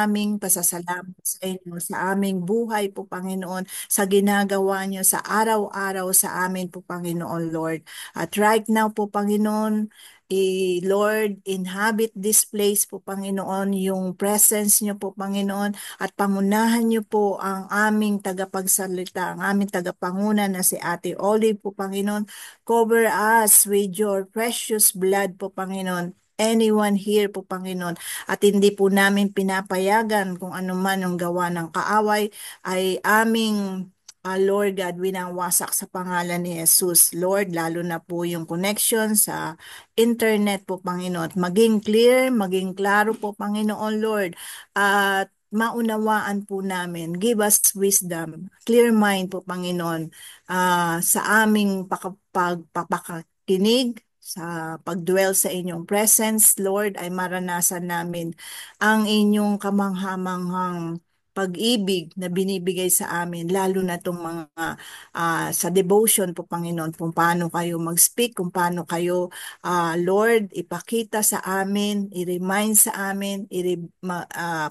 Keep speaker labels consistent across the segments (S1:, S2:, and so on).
S1: aming pasasalamat sa inyo, sa aming buhay po, Panginoon, sa ginagawa niyo sa araw-araw sa amin po, Panginoon Lord. At right now po, Panginoon, Lord, inhabit this place po, Panginoon, yung presence niyo po, Panginoon, at pangunahan niyo po ang aming tagapagsalita, ang aming tagapanguna na si Ate Olive po, Panginoon. Cover us with your precious blood po, Panginoon. Anyone here po, Panginoon, at hindi po namin pinapayagan kung ano man ang gawa ng kaaway ay aming Lord God, winawasak sa pangalan ni Jesus. Lord, lalo na po yung connection sa internet po, Panginoon. At maging clear, maging klaro po, Panginoon Lord. At maunawaan po namin. Give us wisdom, clear mind po, Panginoon, sa aming pagpapakinig, sa pagdwell sa inyong presence, Lord, ay maranasan namin ang inyong kamanghamanghang pag-ibig na binibigay sa amin, lalo na itong mga sa devotion po, Panginoon, kung paano kayo mag-speak, kung paano kayo, Lord, ipakita sa amin, i-remind sa amin,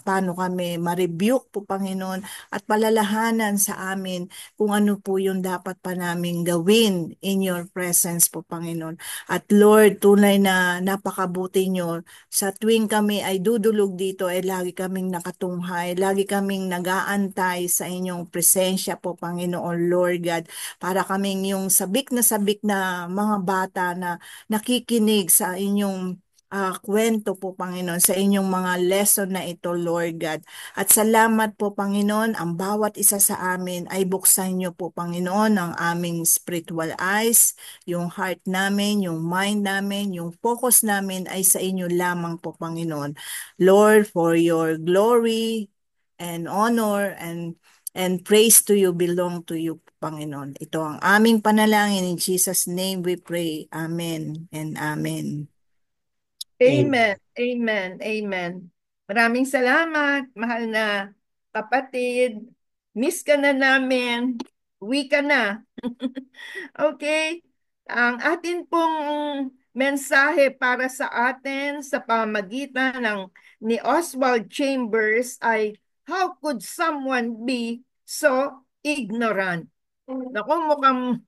S1: paano kami ma-rebuke po, Panginoon, at palalahanan sa amin kung ano po yung dapat pa namin gawin in your presence po, Panginoon. At Lord, tunay na napakabuti nyo. Sa tuwing kami ay dudulog dito, ay lagi kaming nakatunghay, lagi kaming nagaantay sa inyong presensya po, Panginoon Lord God, para kaming yung sabik na mga bata na nakikinig sa inyong kwento po, Panginoon, sa inyong mga lesson na ito, Lord God. At salamat po, Panginoon, ang bawat isa sa amin ay buksan niyo po, Panginoon, ang aming spiritual eyes, yung heart namin, yung mind namin, yung focus namin ay sa inyo lamang po, Panginoon. Lord, for your glory and honor and praise to you belong to you, Panginoon. Ito ang aming panalangin. In Jesus' name we pray. Amen and amen.
S2: Amen. Amen. Amen. Maraming salamat, mahal na kapatid. Miss ka na namin. Uwi ka na. Okay. Ang atin pong mensahe para sa atin sa pamagitan ni Oswald Chambers ay how could someone be so ignorant? Naku, mukhang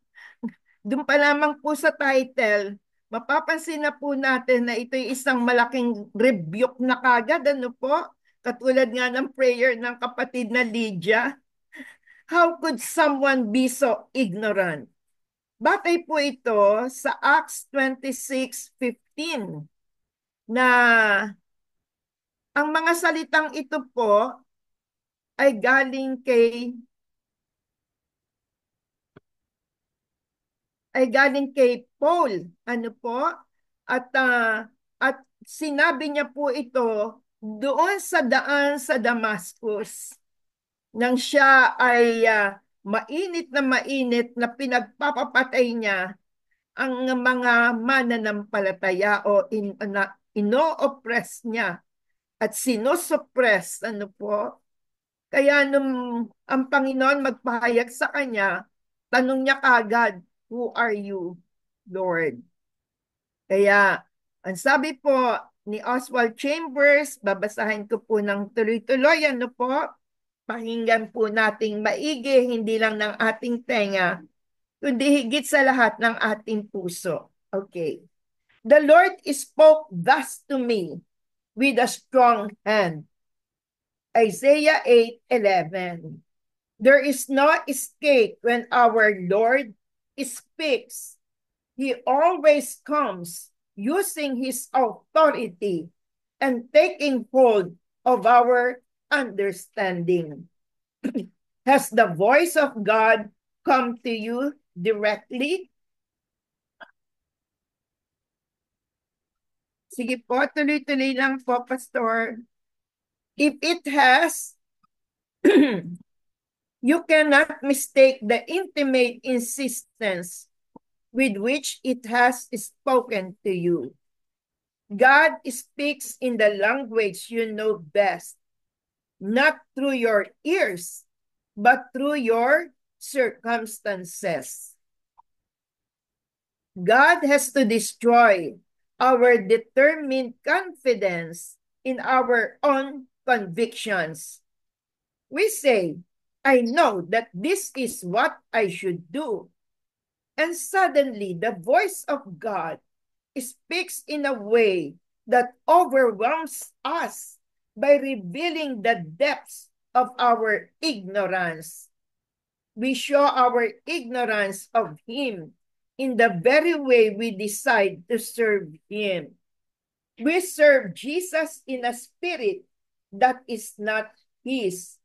S2: doon pa lamang po sa title, mapapansin na po natin na ito'y isang malaking rebuke na kagad, ano po? Katulad nga ng prayer ng kapatid na Lydia. How could someone be so ignorant? Batay po ito sa Acts 26:15 na ang mga salitang ito po ay galing kay Paul. Ano po? At sinabi niya po ito doon sa daan sa Damascus nang siya ay mainit na pinagpapapatay niya ang mga mananampalataya o ino-oppress niya at sinosuppress. Ano po? Kaya nung ang Panginoon magpahayag sa kanya, tanong niya kagad, "Who are you, Lord?" Kaya, ang sabi po ni Oswald Chambers, babasahin ko po ng tuloy-tuloy, ano po, pakinggan po nating maigi, hindi lang ng ating tenga, kundi higit sa lahat ng ating puso. Okay. The Lord spoke thus to me with a strong hand. Isaiah 8:11. There is no escape when our Lord speaks. He always comes using his authority and taking hold of our understanding. Has the voice of God come to you directly? Sige po, tuloy-tuloy lang po, Pastor. If it has, you cannot mistake the intimate insistence with which it has spoken to you. God speaks in the language you know best, not through your ears, but through your circumstances. God has to destroy our determined confidence in our own convictions. We say, I know that this is what I should do. And suddenly the voice of God speaks in a way that overwhelms us by revealing the depths of our ignorance. We show our ignorance of Him in the very way we decide to serve Him. We serve Jesus in a spirit that is not His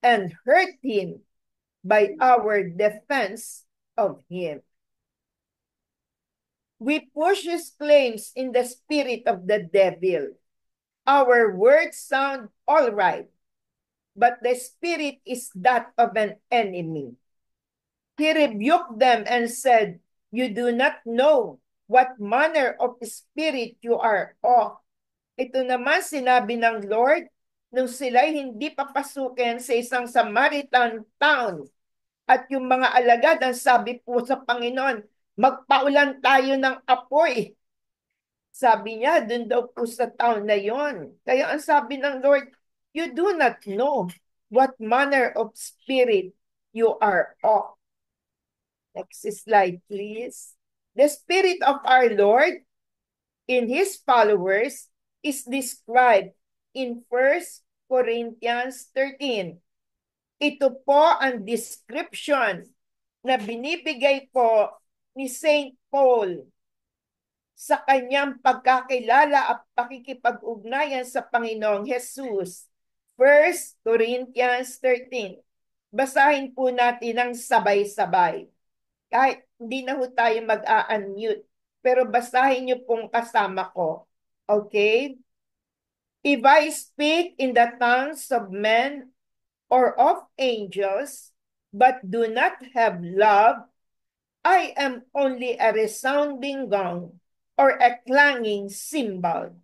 S2: and hurt Him by our defense of Him. We push His claims in the spirit of the devil. Our words sound all right, but the spirit is that of an enemy. He rebuked them and said, you do not know what manner of spirit you are of. Ito naman sinabi ng Lord nung sila'y hindi papasukin sa isang Samaritan town. At yung mga alagad ang sabi po sa Panginoon, magpaulan tayo ng apoy. Sabi niya, dun daw po sa town na yon. Kaya ang sabi ng Lord, you do not know what manner of spirit you are of. Next slide, please. The spirit of our Lord in His followers is described in 1 Corinthians 13. Ito po ang description na binibigay po ni Saint Paul sa kanyang pagkakilala at pakikipag-ugnayan sa Panginoong Jesus. 1 Corinthians 13. Basahin po natin ng sabay-sabay. Kahit hindi na ho tayo mag-a-unmute, pero basahin niyo pong kasama ko. Okay? If I speak in the tongues of men or of angels, but do not have love, I am only a resounding gong or a clanging cymbal.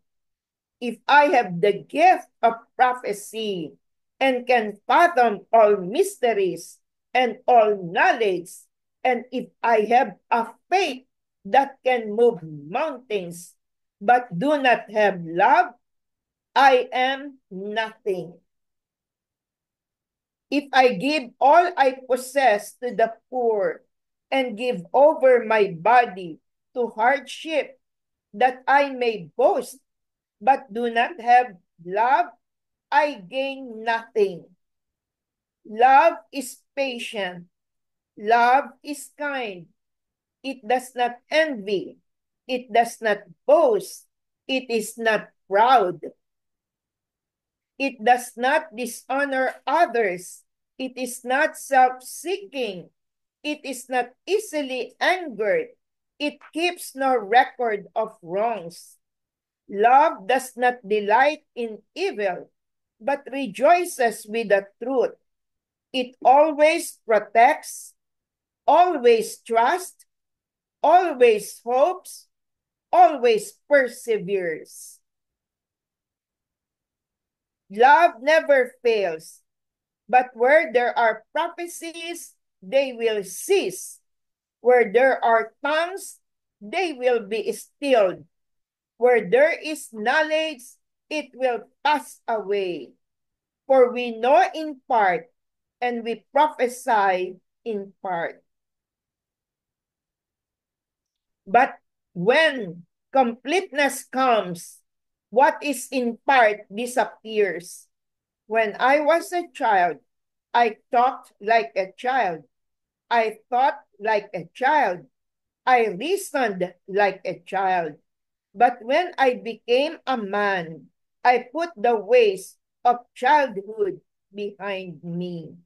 S2: If I have the gift of prophecy and can fathom all mysteries and all knowledge, and if I have a faith that can move mountains, but do not have love, I am nothing. If I give all I possess to the poor and give over my body to hardship that I may boast, but do not have love, I gain nothing. Love is patient. Love is kind. It does not envy. It does not boast. It is not proud. It does not dishonor others. It is not self-seeking. It is not easily angered. It keeps no record of wrongs. Love does not delight in evil, but rejoices with the truth. It always protects, always trusts, always hopes, always perseveres. Love never fails, but where there are prophecies, they will cease. Where there are tongues, they will be stilled. Where there is knowledge, it will pass away. For we know in part, and we prophesy in part. But when completeness comes, what is in part disappears. When I was a child, I talked like a child. I thought like a child. I reasoned like a child. But when I became a man, I put the ways of childhood behind me.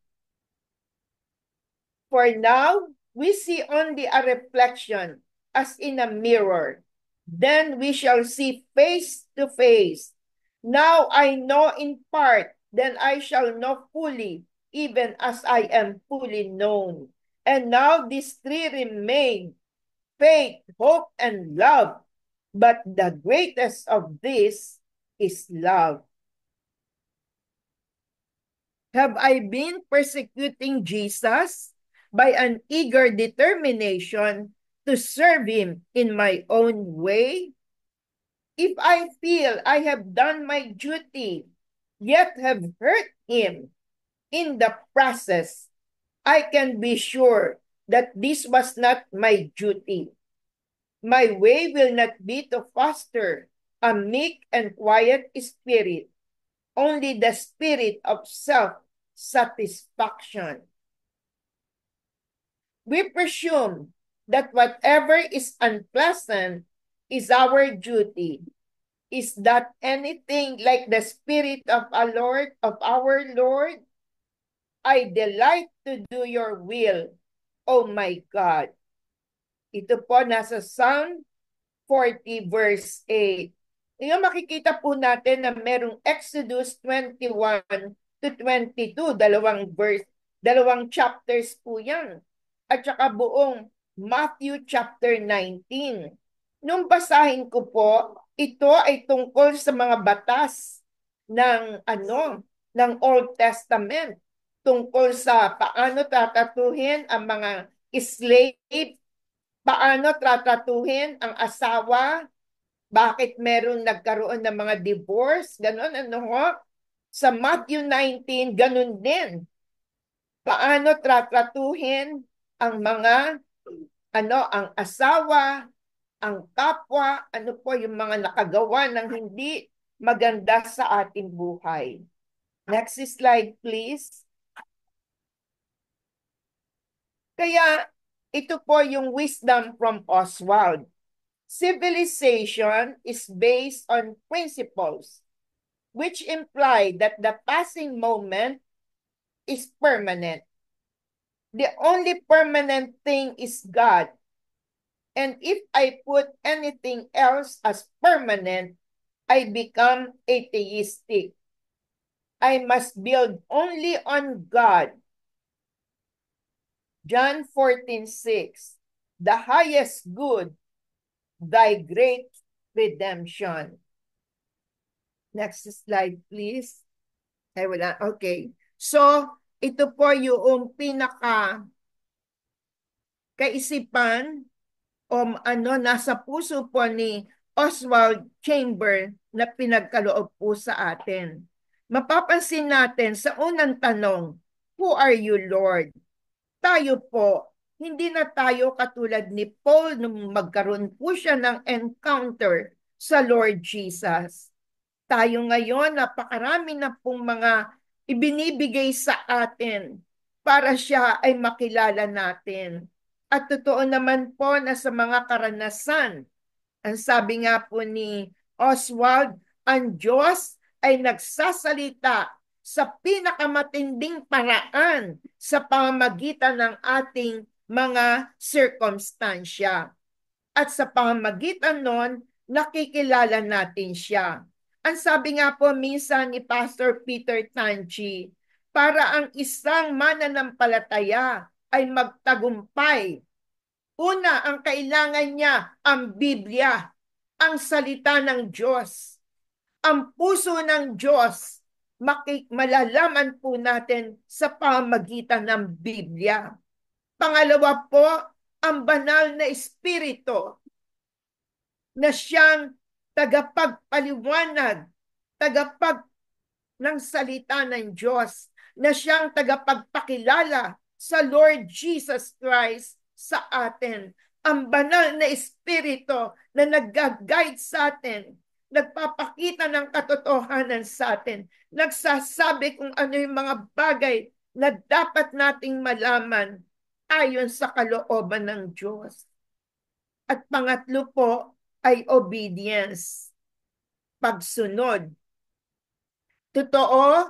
S2: For now, we see only a reflection as in a mirror. Then we shall see face to face. Now I know in part, then I shall know fully, even as I am fully known. And now these three remain, faith, hope, and love. But the greatest of these is love. Have I been persecuting Jesus by an eager determination to serve Him in my own way? If I feel I have done my duty, yet have hurt him. In the process, I can be sure that this was not my duty. My way will not be to foster a meek and quiet spirit, only the spirit of self-satisfaction. We presume that whatever is unpleasant is our duty. Is that anything like the spirit of our Lord? I delight to do your will, oh my God. Ito po nasa Psalm 40 verse 8. Ngayon makikita po natin na merong Exodus 21 to 22, dalawang chapters po yan. At saka buong Matthew chapter 19. Nung basahin ko po, ito ay tungkol sa mga batas ng Old Testament, tungkol sa paano tatatuhin ang mga slave, paano tratatuhin ang asawa, bakit meron nagkaroon ng mga divorce, ganon, ano ho? Sa Matthew 19, ganon din. Paano tratratuhin ang mga, ang asawa, ang kapwa, ano po yung mga nakagawa ng hindi maganda sa ating buhay. Next slide, please. Kaya ito po yung wisdom from Oswald. Civilization is based on principles which imply that the passing moment is permanent. The only permanent thing is God. And if I put anything else as permanent, I become atheistic. I must build only on God. John 14:6, the highest good, thy great redemption. Next slide, please. Ay, wala. Okay. So, ito po yung pinaka kaisipan o nasa puso po ni Oswald Chamber na pinagkaloob po sa atin. Mapapansin natin sa unang tanong, who are you, Lord? Tayo po, hindi na tayo katulad ni Paul nung magkaroon po siya ng encounter sa Lord Jesus. Tayo ngayon, napakarami na pong mga ibinibigay sa atin para siya ay makilala natin. At totoo naman po na sa mga karanasan, ang sabi nga po ni Oswald, ang Diyos ay nagsasalita sa pinakamatinding paraan sa pamamagitan ng ating mga sirkumstansya. At sa pamamagitan nun, nakikilala natin siya. Ang sabi nga po minsan ni Pastor Peter Tanchi, para ang isang mananampalataya ay magtagumpay, una, ang kailangan niya, ang Biblia, ang salita ng Diyos. Ang puso ng Diyos, malalaman po natin sa pamagitan ng Biblia. Pangalawa po, ang banal na Espiritu na siyang tagapagpaliwanag, tagapag ng salita ng Diyos, na siyang tagapagpakilala sa Lord Jesus Christ sa atin. Ang banal na Espiritu na nag-guide sa atin, nagpapakita ng katotohanan sa atin, nagsasabi kung ano yung mga bagay na dapat nating malaman ayon sa kalooban ng Diyos. At pangatlo po ay obedience, pagsunod. Totoo,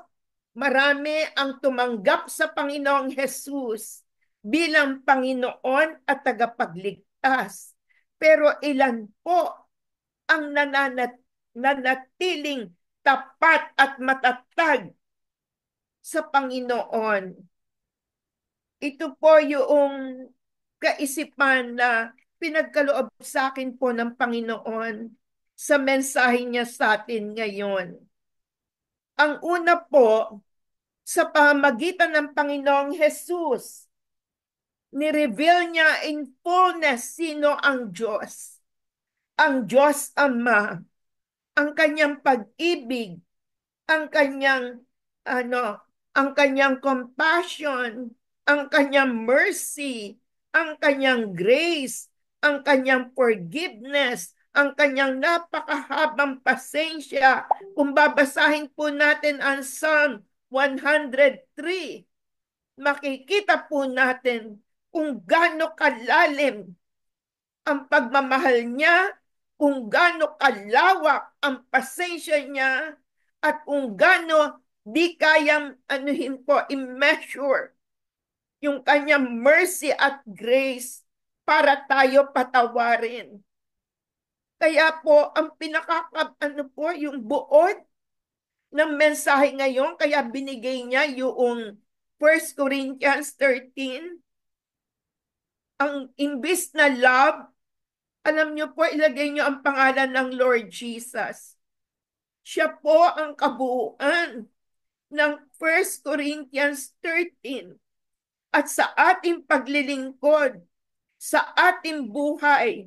S2: marami ang tumanggap sa Panginoong Jesus bilang Panginoon at tagapagligtas. Pero ilan po ang nanatiling tapat at matatag sa Panginoon? Ito po yung kaisipan na pinagkaloob sa akin po ng Panginoon sa mensahe niya sa atin ngayon. Ang una po, sa pamamagitan ng Panginoong Jesus, ni-reveal niya in fullness sino ang Diyos. Ang Diyos Ama, ang kanyang pag-ibig ang kanyang ano, ang kanyang compassion, ang kanyang mercy, ang kanyang grace, ang kanyang forgiveness, ang kanyang napakahabang pasensya. Kung babasahin po natin ang Psalm 103, makikita po natin kung gaano kalalim ang pagmamahal niya, kung gaano kalawak ang pasensya niya, at kung gaano di kayang anuhin po, i-measure yung kanyang mercy at grace para tayo patawarin. Kaya po, ang ano po, yung buod ng mensahe ngayon, kaya binigay niya yung 1 Corinthians 13, ang imbis na love, alam niyo po, ilagay niyo ang pangalan ng Lord Jesus. Siya po ang kabuuan ng 1 Corinthians 13. At sa ating paglilingkod, sa ating buhay,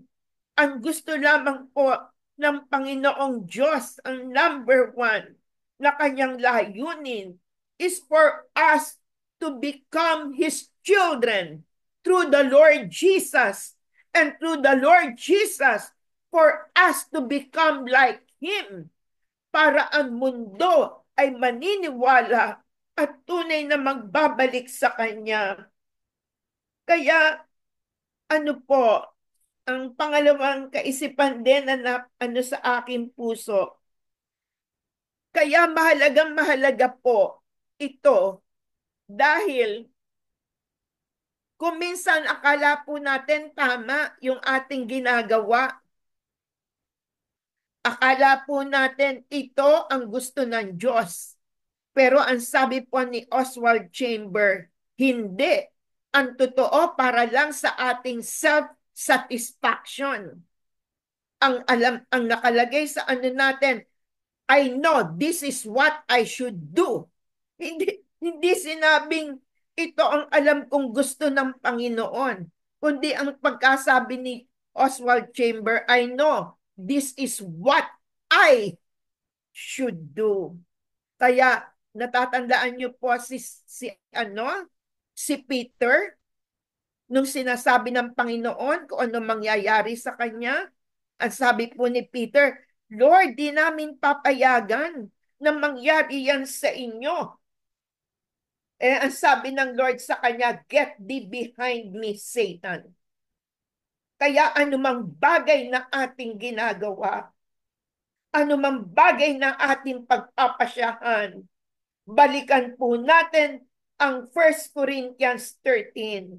S2: ang gusto lamang po ng Panginoong Diyos, ang number one na kanyang layunin is for us to become His children through the Lord Jesus, and through the Lord Jesus for us to become like Him, para ang mundo ay maniniwala at tunay na magbabalik sa Kanya. Kaya ano po, ang pangalawang kaisipan din na ano sa aking puso. Kaya mahalagang mahalaga po ito dahil kung minsan akala po natin tama yung ating ginagawa, akala po natin ito ang gusto ng Diyos. Pero ang sabi po ni Oswald Chamber, hindi. Ang totoo para lang sa ating self-satisfaction. Ang nakalagay sa ano natin, I know this is what I should do. Hindi sinabing ito ang alam kong gusto ng Panginoon, kundi ang pagkasabi ni Oswald Chamber, I know this is what I should do. Kaya natatandaan niyo po si Peter nung sinasabi ng Panginoon kung ano mangyayari sa kanya. Ang sabi po ni Peter, Lord, di namin papayagan na mangyari yan sa inyo. Ang sabi ng Lord sa kanya, get thee behind me, Satan. Kaya anumang bagay na ating ginagawa, anumang bagay na ating pagpapasyahan, balikan po natin ang 1 Corinthians 13.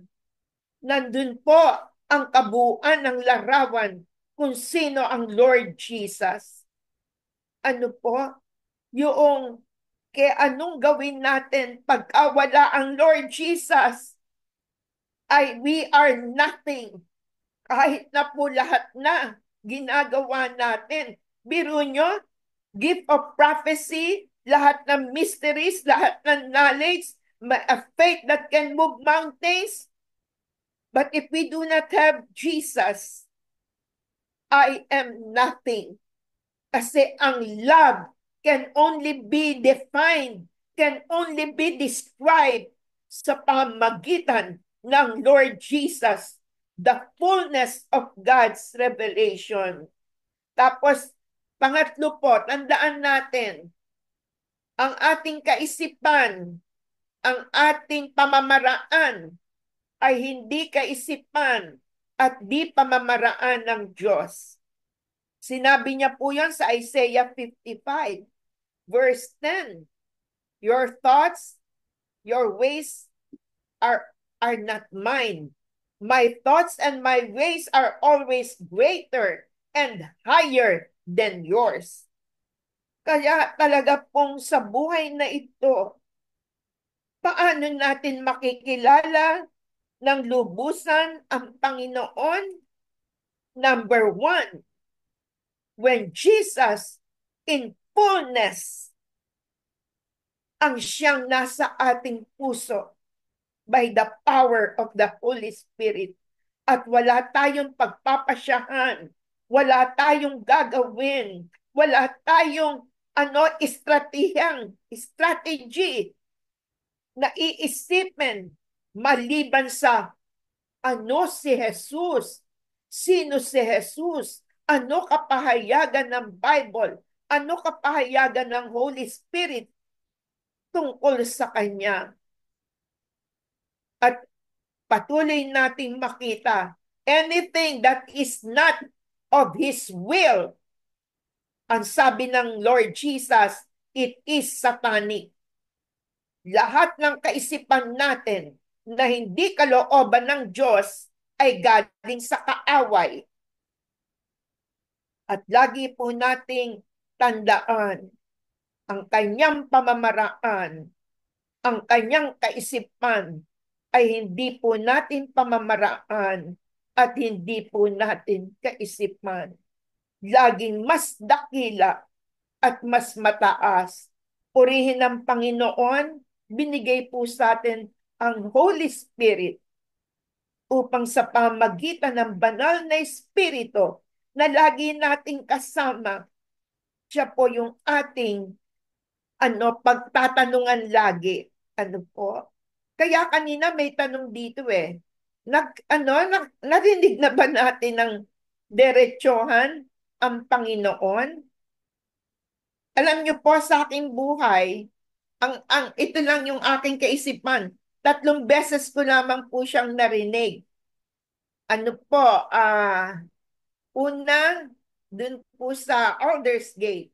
S2: Nandun po ang kabuuan ng larawan kung sino ang Lord Jesus. Ano po? Yung anong gawin natin pagka wala ang Lord Jesus, ay we are nothing. Kahit na po lahat na ginagawa natin. Biro nyo, gift of prophecy, lahat ng mysteries, lahat ng knowledge, a faith that can move mountains. But if we do not have Jesus, I am nothing. Kasi ang love can only be defined, can only be described sa pamagitan ng Lord Jesus, the fullness of God's revelation. Tapos, pangatlo po, tandaan natin, ang ating kaisipan, ang ating pamamaraan ay hindi kaisipan at di pamamaraan ng Diyos. Sinabi niya po yan sa Isaiah 55, verse 10. Your thoughts, your ways are not mine. My thoughts and my ways are always greater and higher than yours. Kaya talaga pong sa buhay na ito, paano natin makikilala ng lubusan ang Panginoon? Number one, when Jesus in fullness ang siyang nasa ating puso by the power of the Holy Spirit, at wala tayong pagpapasyahan, wala tayong gagawin, wala tayong ano strategy na iisipin maliban sa ano si Jesus, sino si Jesus, ano kapahayagan ng Bible, ano kapahayagan ng Holy Spirit tungkol sa Kanya. At patuloy nating makita, anything that is not of His will, ang sabi ng Lord Jesus, it is satanic. Lahat ng kaisipan natin na hindi kalooban ng Diyos ay galing sa kaaway. At lagi po nating tandaan ang kanyang pamamaraan, ang kanyang kaisipan ay hindi po natin pamamaraan at hindi po natin kaisipan. Laging mas dakila at mas mataas. Purihin ng Panginoon, binigay po sa atin ang Holy Spirit upang sa pamagitan ng banal na Espiritu na lagi nating kasama, siya po yung ating pagtatanungan lagi. Ano po? Kaya kanina may tanong dito eh. Narinig na ba natin ng diretsohan ang Panginoon? Alam niyo po sa aking buhay, ito lang yung aking kaisipan. 3 beses ko lamang po siyang narinig. Ano po, una, dun po sa Aldersgate.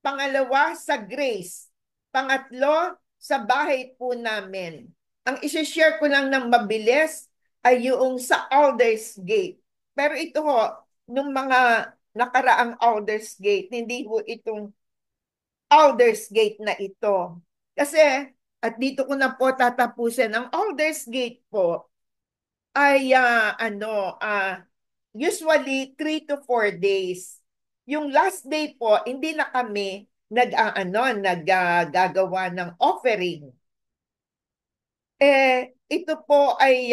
S2: Pangalawa, sa Grace. Pangatlo, sa bahay po namin. Ang isi-share ko lang ng mabilis ay yung sa Aldersgate. Pero ito ho, nung mga nakaraang Aldersgate, hindi ho itong Aldersgate na ito. Kasi, at dito ko na po tatapusin, ang Aldersgate po ay usually 3 to 4 days. Yung last day po, hindi na kami naggagawa ng offering. Ito po ay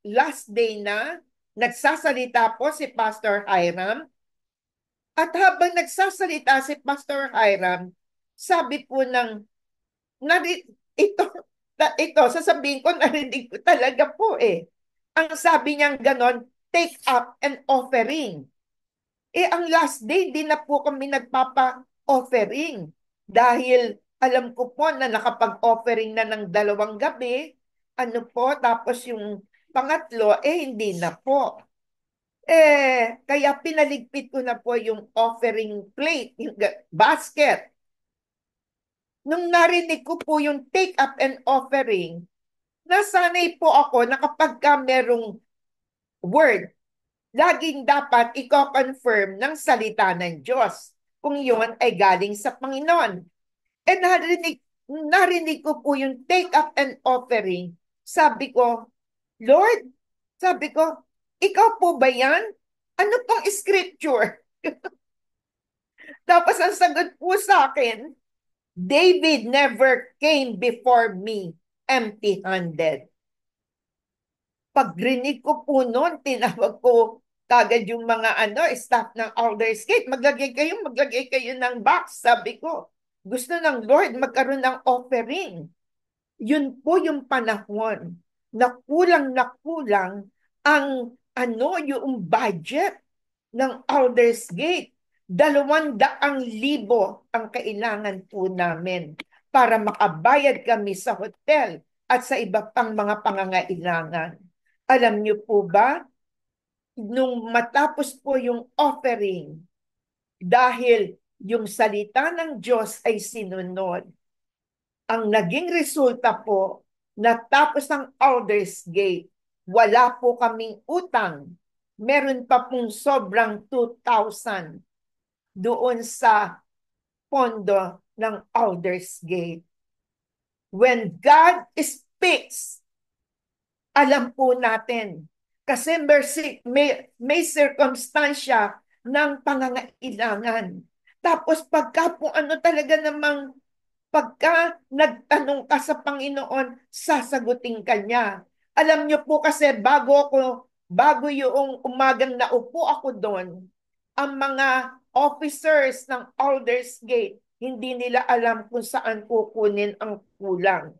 S2: last day na. Nagsasalita po si Pastor Hiram. At habang nagsasalita si Pastor Hiram, sabi po ito, sasabihin ko, narinig ko talaga po eh. Ang sabi niyang ganon, take up an offering. Ang last day, di na po kami nagpapa-offering. Dahil alam ko po na nakapag-offering na ng 2 gabi, tapos yung pangatlo, hindi na po. Kaya pinaligpit ko na po yung offering plate, yung basket. Nung narinig ko po yung take up and offering, nasanay po ako na kapag ka merong word, laging dapat i-confirm ng salita ng Diyos kung yun ay galing sa Panginoon. Narinig ko po yung take up and offering. Sabi ko, Lord, sabi ko, ikaw po ba yan? Ano pong scripture? Tapos ang sagot po sa akin, David never came before me empty-handed. Pagrinig ko po noon, tinawag ko kagad yung mga staff ng Aldersgate. Maglagay kayo ng box. Sabi ko, gusto ng Lord magkaroon ng offering. Yun po yung panahon na kulang ang yung budget ng Aldersgate. 200,000 ang kailangan po namin para makabayad kami sa hotel at sa iba pang mga pangangailangan. Alam niyo po ba, nung matapos po yung offering, dahil yung salita ng Diyos ay sinunod, ang naging resulta po, natapos ang Aldersgate, wala po kaming utang. Meron pa pong sobrang 2,000 doon sa pondo ng Aldersgate. When God speaks, alam po natin. Kasi may circumstansya ng pangangailangan. Tapos pagka po talaga namang pagka nagtanong ka sa Panginoon, sasagutin ka niya. Alam niyo po kasi bago yung umagang naupo ako doon, ang mga officers ng Aldersgate Hindi nila alam kung saan kukunin ang kulang.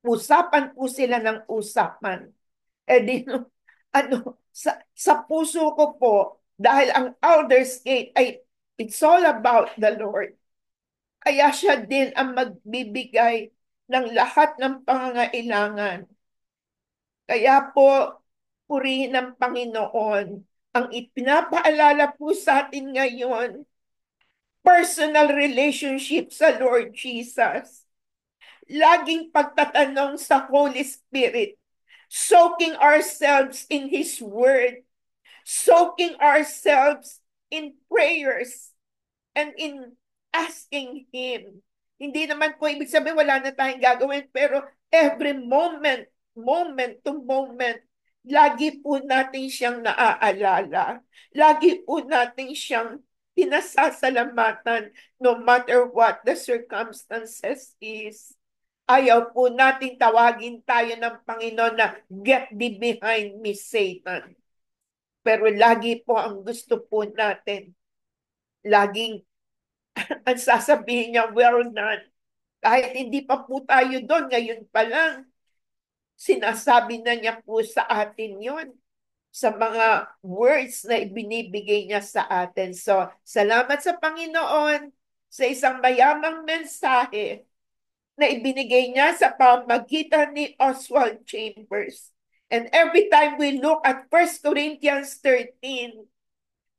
S2: Usapan po sila ng usapan. Eh di, sa puso ko po, dahil ang Elders Gate ay it's all about the Lord. Kaya siya din ang magbibigay ng lahat ng pangangailangan. Kaya po, purihin ng Panginoon. Ang ipinapaalala po sa atin ngayon, personal relationship sa Lord Jesus. Laging pagtatanong sa Holy Spirit, soaking ourselves in His Word, soaking ourselves in prayers, and in asking Him. Hindi naman po ibig sabihin wala na tayong gagawin, pero every moment, moment to moment, lagi po natin siyang naaalala. Lagi po natin siyang pinasasalamatan no matter what the circumstances is. Ayaw po natin tawagin tayo ng Panginoon na get thee behind me, Satan. Pero lagi po ang gusto po natin, laging ang sasabihin niya, well done. Kahit hindi pa po tayo doon, ngayon pa lang, sinasabi na niya po sa atin yon sa mga words na ibinibigay niya sa atin. So, salamat sa Panginoon sa isang mayamang mensahe na ibinigay niya sa pamagitan ni Oswald Chambers. And every time we look at 1 Corinthians 13,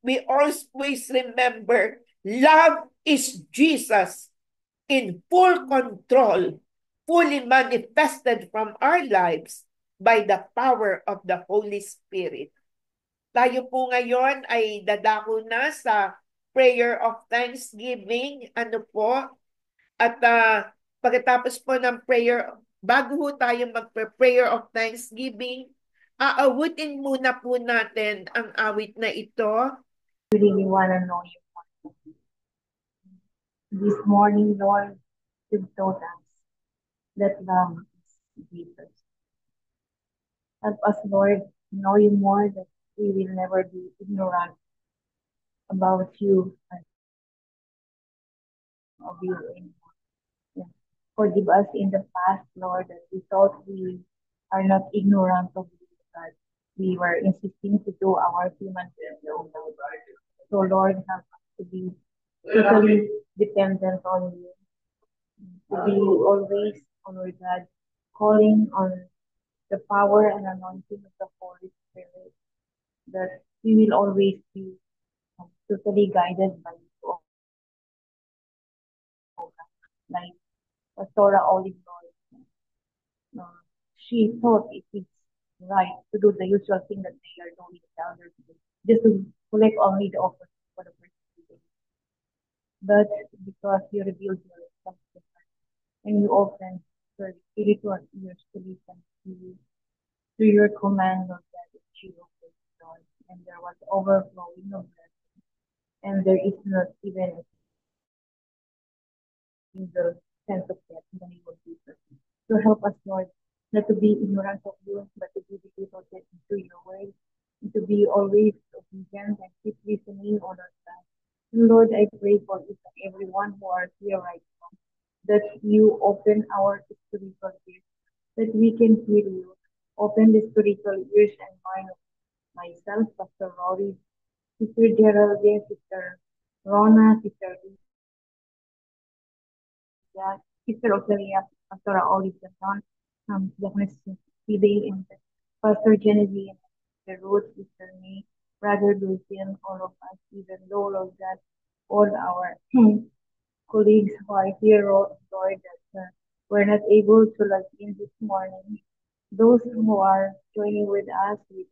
S2: we always remember love is Jesus in full control, fully manifested from our lives by the power of the Holy Spirit. Tayo po ngayon ay dadako na sa prayer of thanksgiving. Ano po? At pagkatapos po ng prayer, bago po tayo mag-prayer of thanksgiving, aawutin muna po natin ang awit na ito.
S3: Really want to know you. This morning, Lord, you've told us that love is Jesus. Help us, Lord, to know you more, that we will never be ignorant about you and of you anymore. Yeah. Forgive us in the past, Lord, that we thought we are not ignorant of you, but we were insisting to do our human will. So, Lord, help us to be totally dependent on you, to be always, oh Lord God, calling on the power and anointing of the Holy Spirit, that we will always be totally guided by you, oh God. Like Pastora Olive Lloyd, she thought it is right to do the usual thing that they are doing the elders do, just to collect only the offering for the first 2 days. But because you revealed yourself different, and you opened your spiritual ears to listen to you, to your command, Lord God, that she opened, Lord, and there was overflowing of blessing, and there is not even a single sense of death in the name of Jesus. So help us, Lord, not to be ignorant of you, but to be devoted to your way, and to be always obedient and keep listening, O Lord God. And Lord, I pray for each and everyone who are here right now, that you open our spiritual ears, that we can hear you. Open the spiritual ears and mind of myself, Pastor Rory, Sister Geraldine, Sister Rona, Sister Lisa, Sister Otelia, Pastor Olive Gaton, Deaconess Phoebe, and Pastor Genevieve, Sister Ruth, Sister May, Brother Lucien, all of us, even though, Lord God, all our colleagues who are here, Lord, that were not able to log in this morning. Those who are joining with us with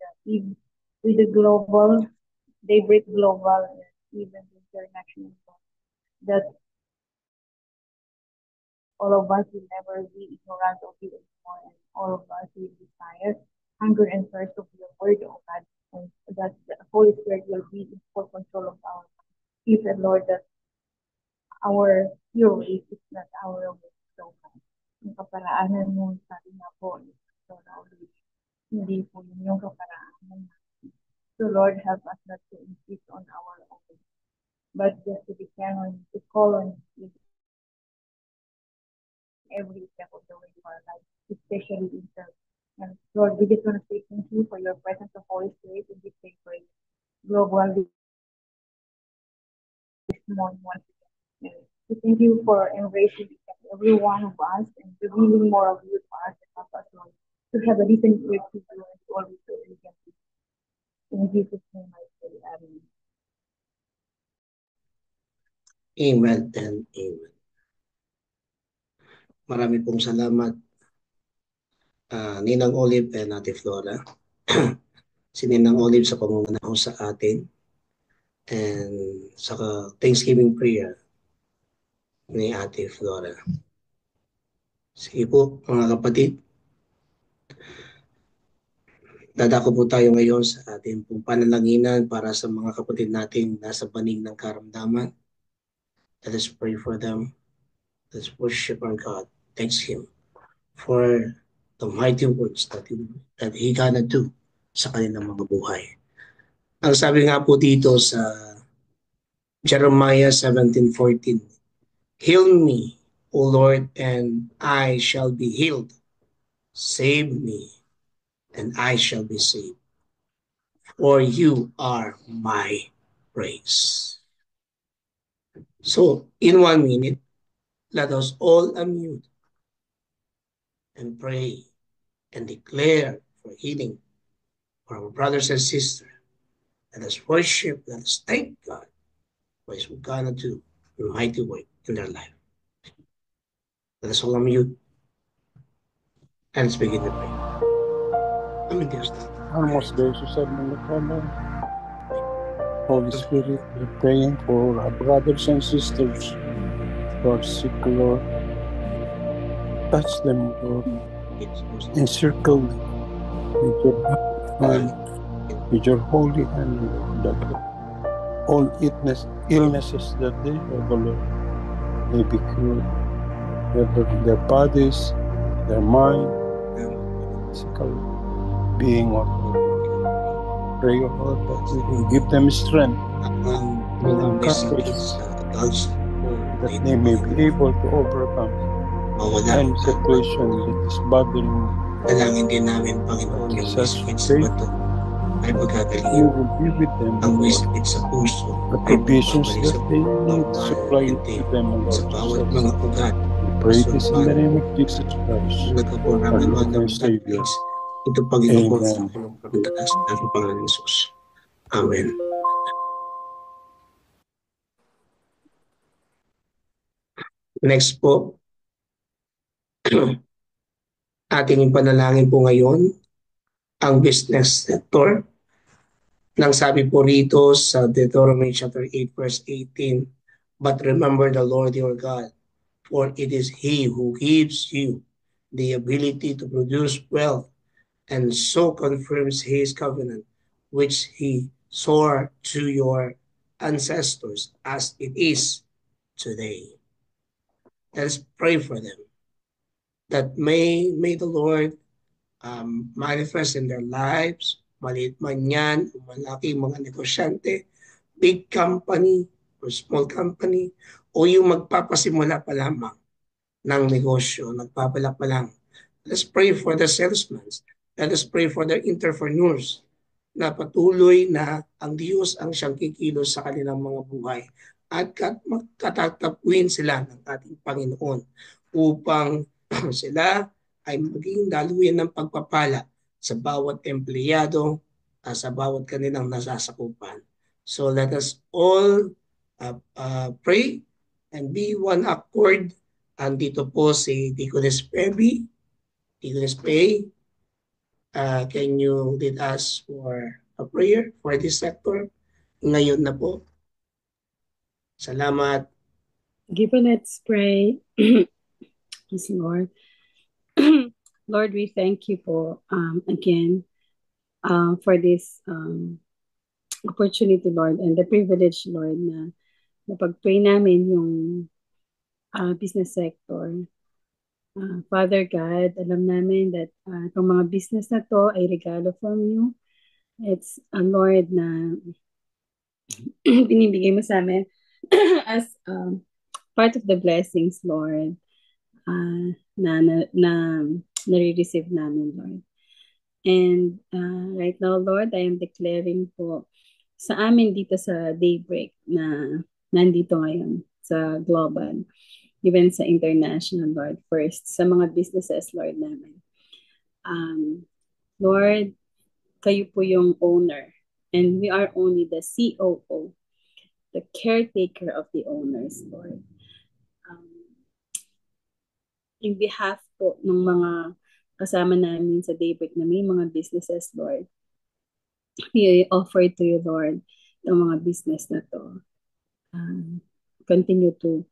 S3: the global, Daybreak Global, and even international, that all of us will never be ignorant of you anymore, and all of us will desire hunger and thirst of your word, O God, and that the Holy Spirit will be in full control of our lives. Please, and Lord, that your ways is not our ways, so God. Yung kaparaanan mo, sabi nga po, so always, hindi po yun yung kaparaanan. So Lord, help us not to insist on our own, but just to depend on, to call on you every step of the way of our life, especially in service. And Lord, we just want to say thank you for your presence of Holy Spirit in this sacred global this morning once again. And we thank you for embracing each and every one of us and revealing more of you to us and help us, Lord, to have a decent ear to you and to always do obedient. In Jesus' name I pray. Amen.
S4: Amen and amen. Marami pong salamat, Ninang Olive and Ate Flora. Si Ninang Olive sa pamumunaw sa atin and sa Thanksgiving prayer ni Ate Flora. Sige po mga kapatid, dadako po tayo ngayon sa ating pong panalangin para sa mga kapatid nating nasa banig ng karamdaman. Let us pray for them. Let's worship our God. Thanks Him for the mighty works that He gonna do sa kanilang mga buhay. Ang sabi nga po dito sa Jeremiah 17:14, Heal me, O Lord, and I shall be healed. Save me, and I shall be saved. For you are my praise. So, in 1 minute, let us all unmute and pray and declare for healing for our brothers and sisters. Let us worship, let us thank God for His gonna do a mighty work in their life. Let us all unmute and let's begin the prayer. Amen, Dios.
S5: Almost there, Heavenly Father. Holy Spirit, we're praying for our brothers and sisters who are sick, Lord. Touch them, Lord. Encircle them with your hand, with your holy hand, Lord, that all illnesses that they have, Lord, may be cured. Whether their bodies, their mind, physical being, or pray, O Lord, that we will give them strength and courage, that they may be able to overcome any situation that is bothering them.
S4: Dalangin din namin, Panginoon, yung misfits sa bato ay
S5: You
S4: magagaling.
S5: will be with them,
S4: Ang
S5: Lord.
S4: misfits sa puso
S5: The
S4: ay
S5: provisions
S4: magpapagaling
S5: that
S4: sa
S5: they need,
S4: puso.
S5: supply it to them,
S4: Sa
S5: Lord
S4: bawat
S5: Jesus.
S4: mga ugat,
S5: We pray this in the name of Jesus Christ,
S4: nagkakurangan
S5: our
S4: man
S5: Lord
S4: ng
S5: and Savior.
S4: tagpis. Ito, Panginoon,
S5: Amen.
S4: ang taas ng pangalan ng Jesus. Amen. Next po, ating panalangin po ngayon ang business sector. Nang sabi po rito sa Deuteronomy chapter 8 verse 18, but remember the Lord your God, for it is He who gives you the ability to produce wealth and so confirms His covenant, which He swore to your ancestors as it is today. Let's pray for them, that may the Lord manifest in their lives, maliit man yan, malaking mga negosyante, big company or small company, o yung magpapasimula pa lamang ng negosyo, nagpapalak pa lang. Let's pray for the salesmen. Let us pray for the entrepreneurs na patuloy na ang Diyos ang siyang kikilos sa kanilang mga buhay at katatapuin sila ng ating Panginoon upang sila ay maging daluyan ng pagpapala sa bawat empleyado, sa bawat kanilang nasasakupan. So let us all pray and be one accord. Andito po si Deaconess Pebby. Deaconess Pay, can you lead us for a prayer for this sector? Ngayon na po. Salamat.
S6: Give let's pray. Yes, Lord. Lord, we thank you for again for this opportunity, Lord, and the privilege, Lord, na napag-pray namin yung business sector. Father God, alam namin that itong mga business na to ay regalo from you. It's a Lord na binibigay mo sa amin as part of the blessings, Lord. na nare-receive namin, Lord. And right now, Lord, I am declaring po sa amin dito sa Daybreak na nandito ngayon sa global, even sa international, Lord, first, sa mga businesses, Lord, namin. Lord, kayo po yung owner, and we are only the COO, the caretaker of the owners, Lord. In behalf po ng mga kasama namin sa Daybreak na may mga businesses, Lord, we offer to you, Lord, ng mga business na to. Continue to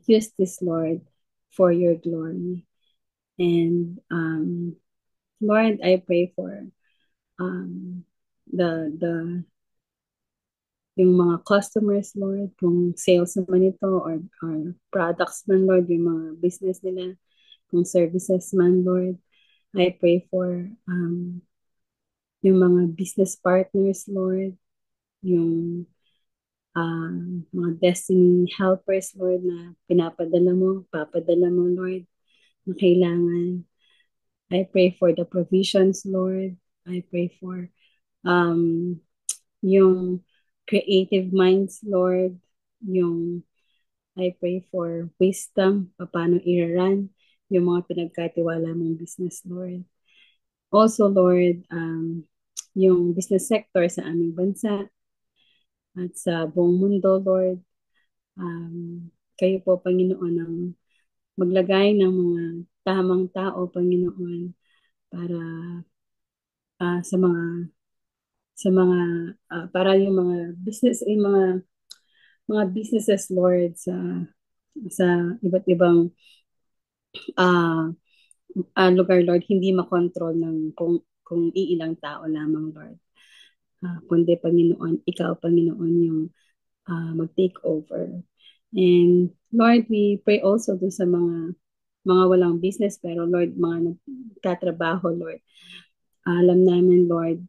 S6: use this, Lord, for your glory. And Lord, I pray for the yung mga customers, Lord, kung sales naman ito or products man, Lord, yung mga business nila, kung services man, Lord. I pray for yung mga business partners, Lord, yung mga destiny helpers, Lord, na papadala mo, Lord, na kailangan. I pray for the provisions, Lord. I pray for yung creative minds, Lord. I pray for wisdom, paano i-run yung mga pinagkatiwala mong business, Lord. Also, Lord, yung business sector sa aming bansa at sa buong mundo, Lord, kayo po, Panginoon, ang maglagay ng mga tamang tao, Panginoon, para para yung mga businesses, Lord, sa iba't ibang lugar, Lord, hindi makontrol ng kung iilang tao lamang, Lord. Kundi, Panginoon, ikaw, Panginoon, yung mag-take over. And Lord, we pray also dun sa mga walang business, pero Lord, mga nagtatrabaho, Lord. Alam namin, Lord,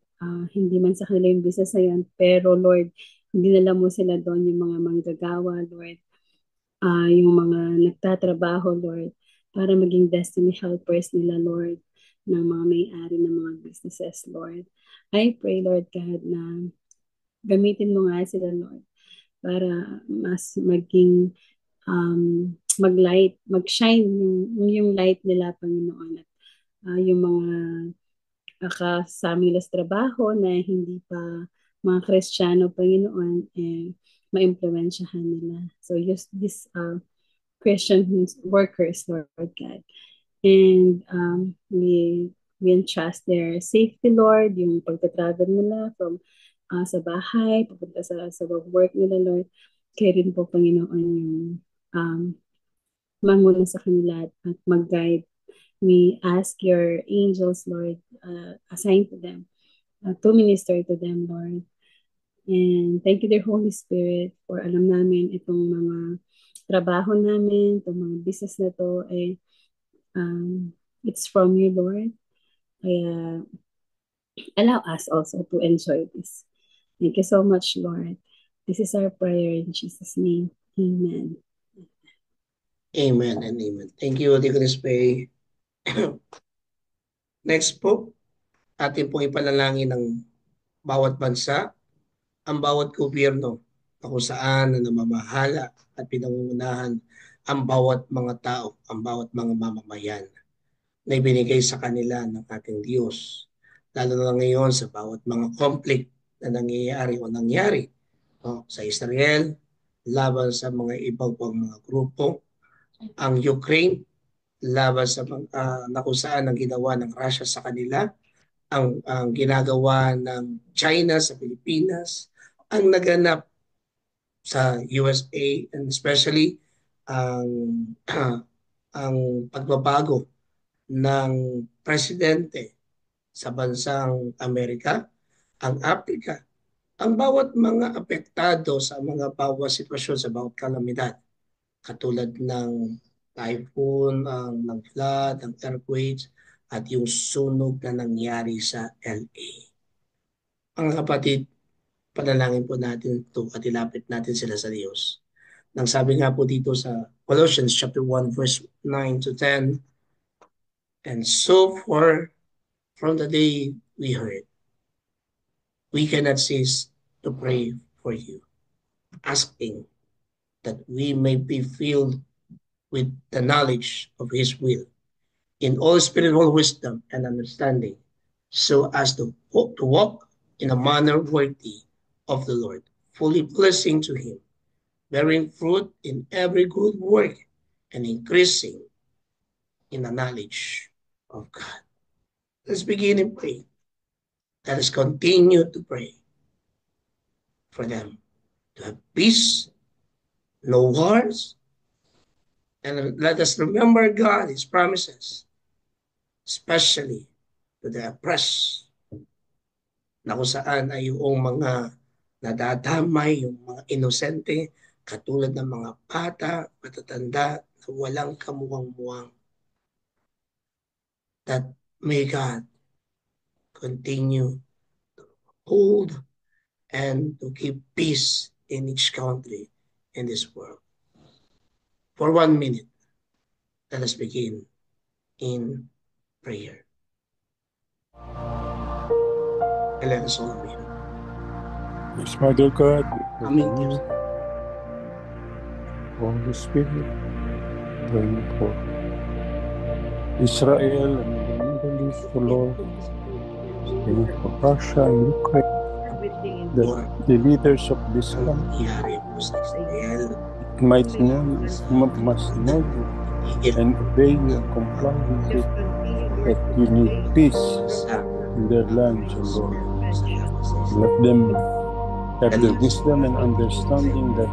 S6: hindi man sa kanila yung business na yan, pero Lord, dinala mo sila doon, yung mga manggagawa, Lord, yung mga nagtatrabaho, Lord, para maging destiny helpers nila, Lord, ng mga may-ari ng mga businesses, Lord. I pray, Lord God, na gamitin mo nga sila, Lord, para mas maging mag-shine yung light nila, Panginoon, at yung mga kasama nila sa trabaho na hindi pa mga Kristiyano, Panginoon, ma-implementahan nila. So use this Christian workers, Lord God. And we entrust their safety, Lord, yung pagta-travel nila from sa bahay, papunta sa work nila, Lord. Kaya rin po, Panginoon, yung manguna sa kanila at mag-guide. We ask your angels, Lord, assigned to them, to minister to them, Lord. And thank you, dear Holy Spirit, for alam namin itong mga trabaho namin, itong mga business na to, it's from you, Lord. Kaya allow us also to enjoy this. Thank you so much, Lord. This is our prayer in Jesus' name. Amen.
S4: Amen and amen. Thank you, Deaconess Pay. Next po, atin pong ipanalangin ng bawat bansa, ang bawat gobyerno na kung saan na namamahala at pinangungunahan ang bawat mga tao, ang bawat mga mamamayan na ibinigay sa kanila ng ating Diyos. Lalo na ngayon sa bawat mga conflict na nangyayari o nangyari sa Israel, laban sa mga ibang pang mga grupo, ang Ukraine, laban sa na kung saan ang ginawa ng Russia sa kanila, ang ginagawa ng China sa Pilipinas, ang naganap sa USA, and especially ang ang pagbabago ng presidente sa bansang Amerika, ang Africa, ang bawat mga apektado sa mga bawat sitwasyon sa bawat kalamidad, katulad ng typhoon, ng flood, ng earthquakes, at yung sunog na nangyari sa LA. Mga kapatid, panalangin po natin ito at ilapit natin sila sa Diyos. Nang sabi nga po dito sa Colossians chapter 1, verse 9 to 10. And so far from the day we heard, we cannot cease to pray for you, asking that we may be filled with the knowledge of his will in all spiritual wisdom and understanding, so as to walk in a manner worthy of the Lord, fully pleasing to him, bearing fruit in every good work and increasing in the knowledge of God. Let's begin in prayer. Let us continue to pray for them to have peace, no wars, and let us remember God, his promises, especially to the oppressed, na kung saan ay yung mga nadadamay, yung mga inosente, katulad ng mga bata, matatanda, na walang kamuwang-muwang. That may God continue to hold and to keep peace in each country in this world. For 1 minute, let us begin in prayer. And let us all read.
S5: Yes, Father God,
S4: Aming
S5: you, Holy Spirit, praying for Israel and the Middle East, O Lord, praying for Russia and Ukraine, the leaders of this country might know, must know you and obey you and comply with it, that you need peace in their lands, O Lord. Let them have the wisdom and understanding that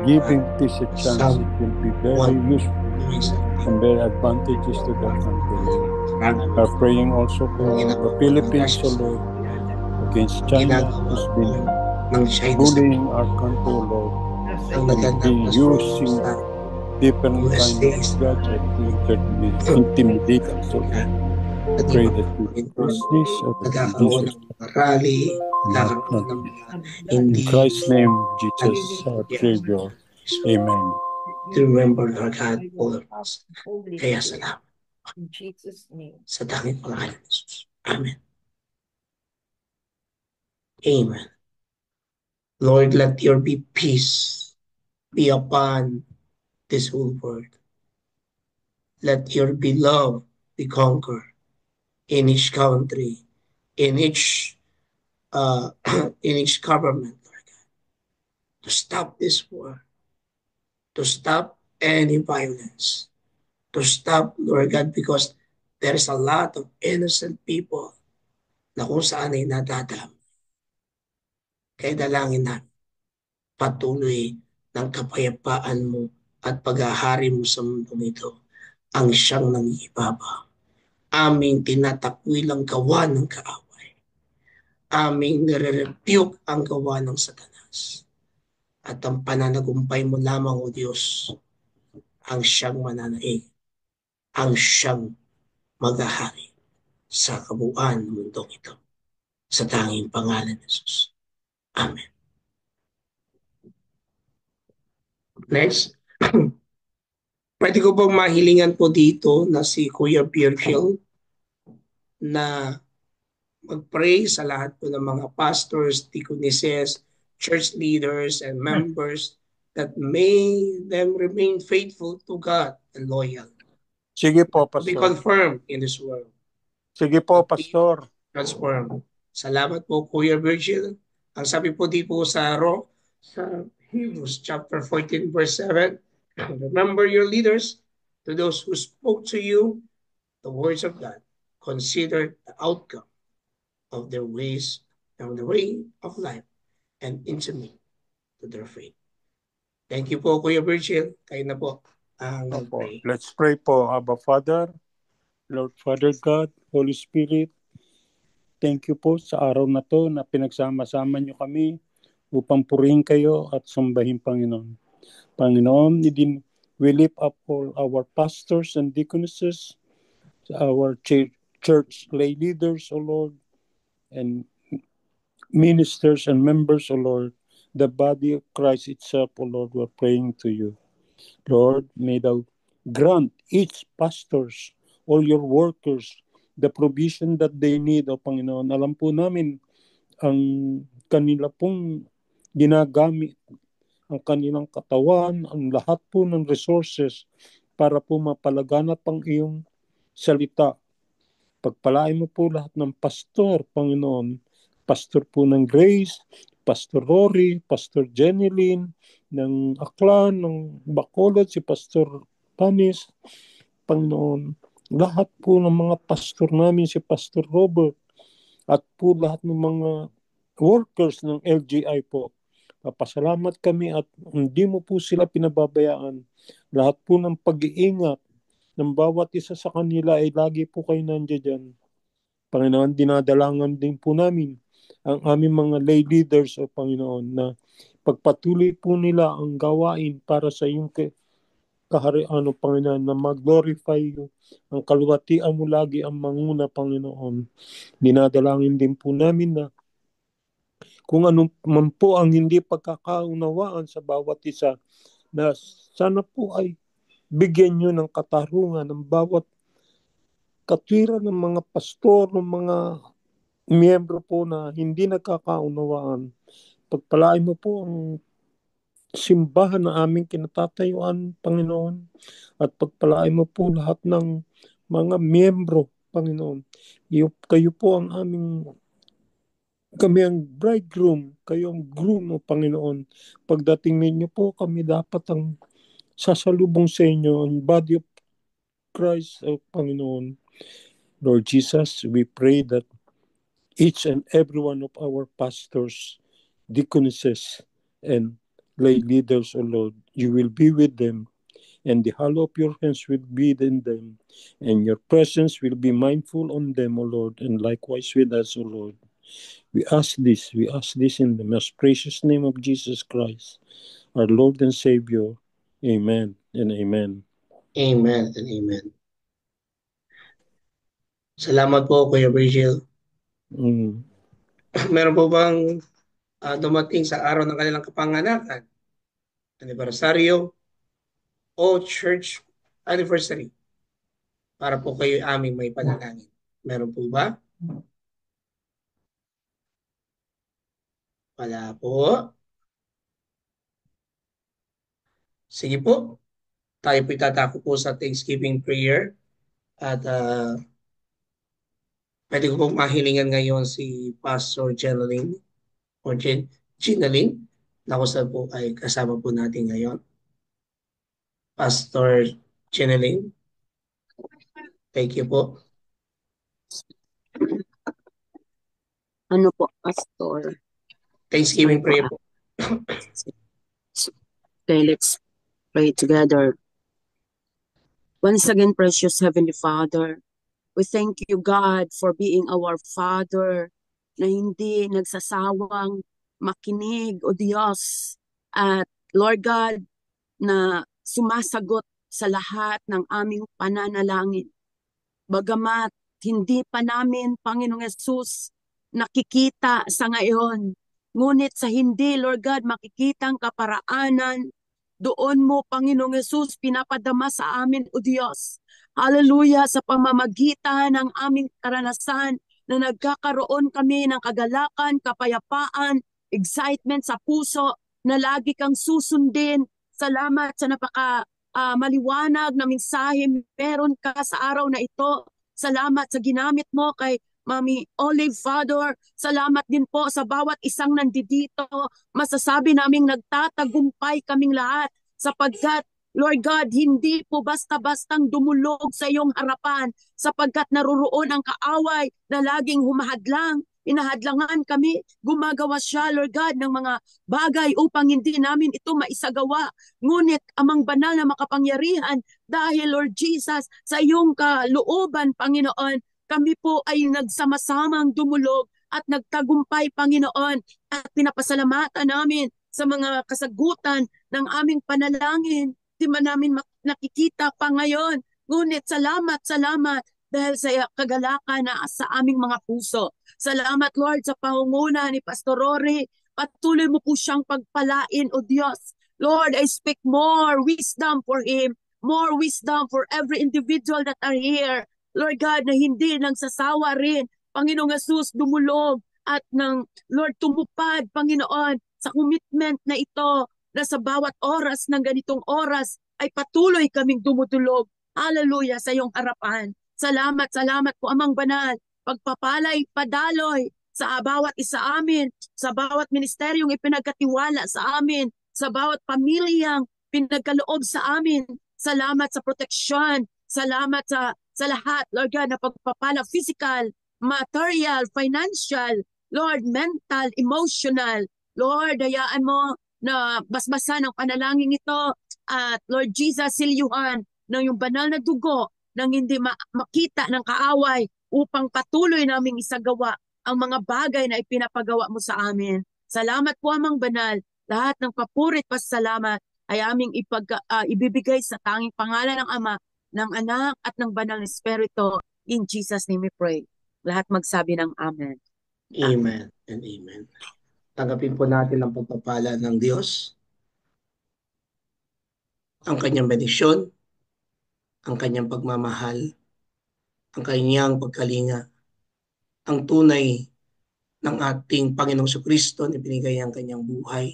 S5: giving peace a chance, it will be very useful and very advantageous to their country. We are praying also for the Philippines, O Lord, against China, who's been bullying our country, O Lord, and be using different kind of gadget to intimidate us, O Lord. Pray that you fix this in Jesus' in Christ's name, Jesus, our Savior. Amen.
S4: To remember, Lord God, all of us. Kaya salamat.
S2: In Jesus' name.
S4: Sa tanging pangalan ni Jesus. Amen. Amen. Lord, let your peace be upon this whole world. Let your love be conquered in each country, in each in each government, Lord God, to stop this war, to stop any violence, to stop, Lord God, because there is a lot of innocent people na kung saan ay nadadam. Kaya dalangin namin, patuloy ng kapayapaan mo at paghahari mo sa mundong ito ang siyang nangiibaba. Aming tinatakwil ang gawa ng kaaway. Aming nire-rebuke ang gawa ng Satanas. At ang pananagumpay mo lamang, O Diyos, ang siyang mananaig, ang siyang maghahari sa kabuuan ng mundong ito. Sa tanging pangalan ni Jesus. Amen. Next. Pwede ko pong mahilingan po dito na si Kuya Virgil na mag-pray sa lahat po ng mga pastors, deaconesses, church leaders, and members that may them remain faithful to God and loyal.
S5: Sige po,
S4: To be
S5: Pastor.
S4: confirmed in this world.
S5: Sige po, Pastor.
S4: Transformed. Salamat po, Kuya Virgil. Ang sabi po di po sa Hebrews chapter 14 verse 7, remember your leaders, to those who spoke to you the words of God. Consider the outcome of their ways, of the way of life, and intimate to their faith. Thank you po, Kuya Virgil. Kayo na po ang pray.
S5: Let's pray po. Abba Father, Lord Father God, Holy Spirit, thank you po sa araw na to na pinagsama-sama niyo kami upang purihin kayo at sambahin Panginoon. Panginoon, we lift up all our pastors and deaconesses, our church lay leaders, O Lord, and ministers and members, O Lord, the body of Christ itself, O Lord, we're praying to you. Lord, may Thou grant each pastors, all your workers, the provision that they need, O Panginoon. Alam po namin ang kanila pong ginagamit, ang kanilang katawan, ang lahat po ng resources para po mapalaganap ang iyong salita. Pagpalain mo po lahat ng pastor, Panginoon. Pastor po ng Grace, Pastor Rory, Pastor Jenilyn, ng Aklan, ng Bacolod, si Pastor Panis, Panginoon. Lahat po ng mga pastor namin, si Pastor Robert, at po lahat ng mga workers ng LGI po. Papasalamat kami at hindi mo po sila pinababayaan. Lahat po ng pag-iingat ng bawat isa sa kanila ay lagi po kayo nandiyan dyan. Panginoon, dinadalangan din po namin ang aming mga lay leaders o Panginoon na pagpatuloy po nila ang gawain para sa iyong kaharian o Panginoon na mag-glorify you. Ang kaluwatian mo lagi ang manguna, Panginoon. Dinadalangin din po namin na kung ano man po ang hindi pagkakaunawaan sa bawat isa, na sana po ay bigyan nyo ng katarungan ng bawat katwiran ng mga pastor, ng mga miyembro po na hindi nagkakaunawaan. Pagpalain mo po ang simbahan na aming kinatatayuan, Panginoon, at pagpalain mo po lahat ng mga miyembro, Panginoon. Kayo po ang kami ang bridegroom, kayo ang groom, o Panginoon. Pagdating ninyo po, kami dapat ang sasalubong sa inyo, ang body of Christ, o Panginoon. Lord Jesus, we pray that each and every one of our pastors, deaconesses, and lay leaders, O Lord, you will be with them, and the hollow of your hands will be in them, and your presence will be mindful on them, O Lord, and likewise with us, O Lord. We ask this in the most precious name of Jesus Christ, our Lord and Savior. Amen and amen.
S4: Amen and amen. Salamat po, Kuya Virgil. Meron po bang dumating sa araw ng kanilang kapanganakan, anibersaryo, o church anniversary para po kayo aming may panalangin? Meron po ba? Wala po. Sige po. Tayo po itatako po sa Thanksgiving prayer. At pwede ko pong mahilingan ngayon si Pastor Jeneline or Ginaline na kung saan po ay kasama po natin ngayon. Pastor Jeneline. Thank you po.
S7: Ano po, Pastor?
S4: Thanksgiving prayer po.
S7: Okay, let's pray together. Once again, precious Heavenly Father, we thank you, God, for being our Father na hindi nagsasawang makinig, O Diyos. At Lord God, na sumasagot sa lahat ng aming pananalangin. Bagamat hindi pa namin, Panginoong Yesus, nakikita sa ngayon. Ngunit sa hindi, Lord God, makikitang kaparaanan, doon mo, Panginoong Yesus, pinapadama sa amin, O Diyos. Hallelujah, sa pamamagitan ng aming karanasan na nagkakaroon kami ng kagalakan, kapayapaan, excitement sa puso, na lagi kang susundin. Salamat sa maliwanag na mensahe meron ka sa araw na ito. Salamat sa ginamit mo kay Mami Olive, Father. Salamat din po sa bawat isang nandito. Masasabi naming nagtatagumpay kaming lahat sapagkat, Lord God, hindi po basta-bastang dumulog sa iyong harapan sapagkat naroroon ang kaaway na laging humahadlang. Inahadlangan kami, gumagawa siya, Lord God, ng mga bagay upang hindi namin ito maisagawa. Ngunit, amang banal na makapangyarihan, dahil, Lord Jesus, sa iyong kalooban, Panginoon, kami po ay nagsama-samang dumulog at nagtagumpay, Panginoon, at pinapasalamatan namin sa mga kasagutan ng aming panalangin. Di man namin nakikita pa ngayon. Ngunit salamat dahil sa kagalakan na sa aming mga puso. Salamat, Lord, sa pangunguna ni Pastor Rory. Patuloy mo po siyang pagpalain, O Diyos. Lord, I speak more wisdom for him, more wisdom for every individual that are here. Lord God, na hindi nagsasawa rin, Panginoong Jesus, dumulog at Lord, tumupad, Panginoon, sa commitment na ito, na sa bawat oras ng ganitong oras ay patuloy kaming dumudulog. Hallelujah sa iyong harapan. Salamat, salamat po, Amang Banal. Pagpapalay, padaloy sa bawat isa amin, sa bawat ministeryong ipinagkatiwala sa amin, sa bawat pamilyang pinagkaloob sa amin. Salamat sa proteksyon. Salamat sa lahat, Lord God, na pagpapala physical, material, financial, Lord, mental, emotional. Lord, hayaan mo na basbasan ang panalangin ito at Lord Jesus, silyuhan ng yung banal na dugo nang hindi makita ng kaaway upang patuloy naming isagawa ang mga bagay na ipinapagawa mo sa amin. Salamat po, Amang Banal. Lahat ng papurit pasalamat ay aming ibibigay sa tanging pangalan ng Ama, ng Anak at ng Banal na Espiritu. In Jesus' name we pray. Lahat magsabi ng Amen.
S4: Amen and amen. Tanggapin po natin ang pagpapala ng Diyos, ang kanyang bendisyon, ang kanyang pagmamahal, ang kanyang pagkalinga, ang tunay ng ating Panginoong Jesucristo na binigay ang kanyang buhay,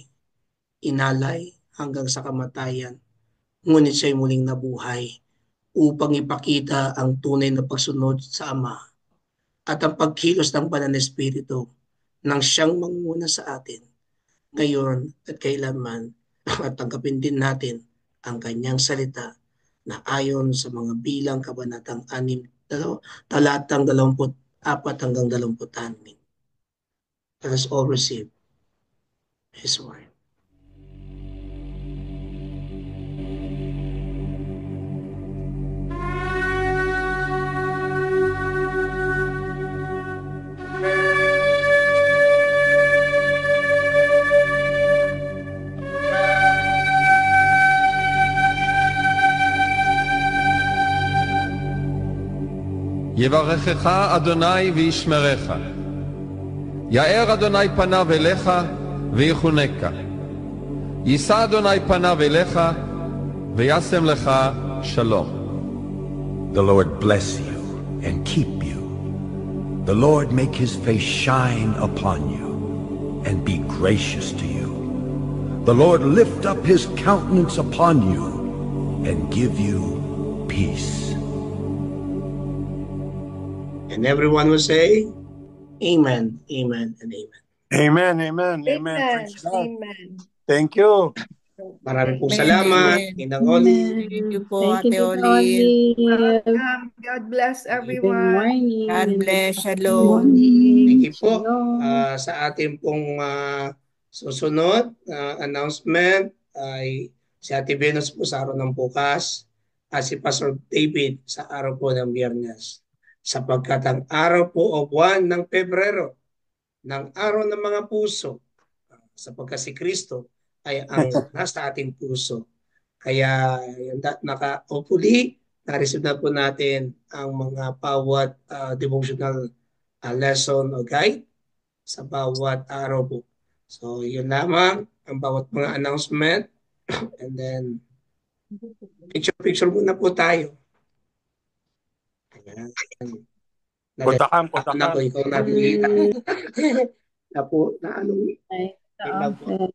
S4: inalay hanggang sa kamatayan, ngunit siya'y muling nabuhay upang ipakita ang tunay na pagsunod sa Ama at ang pagkilos ng Banal na Espiritu nang siyang manguna sa atin ngayon at kailanman. At tanggapin din natin ang kanyang salita na ayon sa mga bilang kabanatang 6, talatang 24 hanggang 26. Let us all receive His word.
S8: יברכך אדוני וישמרך. יאר אדוני פניו אליך ויחונקה. יישא אדוני פניו אליך וישם לך שלום.
S9: The Lord bless you and keep you. The Lord make his face shine upon you and be gracious to you. The Lord lift up his countenance upon you and give you peace.
S4: And everyone will say, Amen, amen, and amen.
S5: Amen, amen, amen.
S2: Amen.
S5: Praise God.
S2: Amen.
S5: Thank you.
S4: Maraming pong
S1: Amen,
S4: salamat,
S1: amen.
S4: Ninang Oli.
S1: Thank you po,
S6: Thank you,
S1: Ate
S6: Tita
S1: Olive.
S2: Welcome. God bless
S6: Good
S2: everyone.
S6: morning.
S1: God
S6: and
S1: bless.
S6: good
S1: Shalom.
S6: morning.
S4: Thank you po.
S6: Shalom.
S4: Sa ating pong susunod announcement ay si Ate Venus po sa araw ng bukas at si Pastor David sa araw po ng Biyernes. Sapagkat ang araw po o buwan ng Pebrero, ng araw ng mga puso, sapagkat si Kristo ay ang nasa ating puso. Kaya hopefully, na-receive na po natin ang mga bawat devotional lesson o guide sa bawat araw po. So, yun lamang ang bawat mga announcement. And then, picture muna po tayo. Ayan.
S5: Putakan.
S4: Ako, ikaw nakikita. Na po, na anong,
S6: Ay,
S4: wait lang po.